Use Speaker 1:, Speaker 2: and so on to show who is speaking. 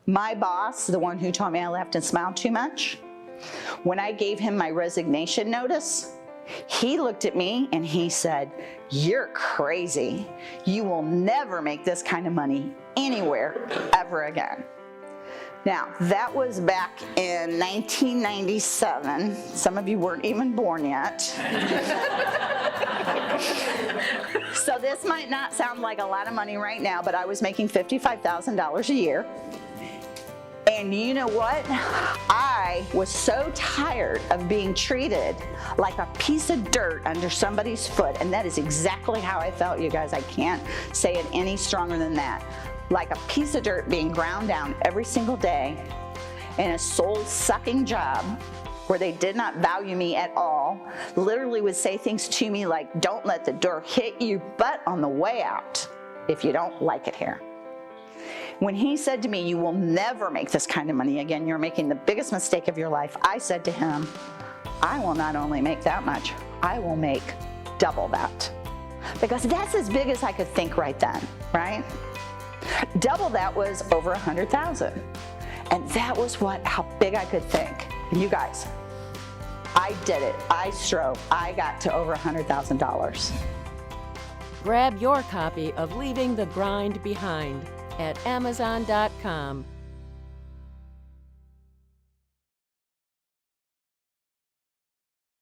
Speaker 1: My boss, the one who told me I laughed and smiled too much, when I gave him my resignation notice, he looked at me and he said, "You're crazy. You will never make this kind of money anywhere ever again." Now, that was back in 1997. Some of you weren't even born yet. So this might not sound like a lot of money right now, but I was making $55,000 a year. And you know what? I was so tired of being treated like a piece of dirt under somebody's foot, and that is exactly how I felt, you guys. I can't say it any stronger than that. Like a piece of dirt being ground down every single day in a soul-sucking job where they did not value me at all, literally would say things to me like, "Don't let the door hit your butt on the way out if you don't like it here." When he said to me, "You will never make this kind of money again, you're making the biggest mistake of your life," I said to him, "I will not only make that much, I will make double that." Because that's as big as I could think right then, right? Double that was over 100,000. And that was how big I could think. And you guys, I did it. I strove. I got to over $100,000.
Speaker 2: Grab your copy of Leaving the Grind Behind at Amazon.com.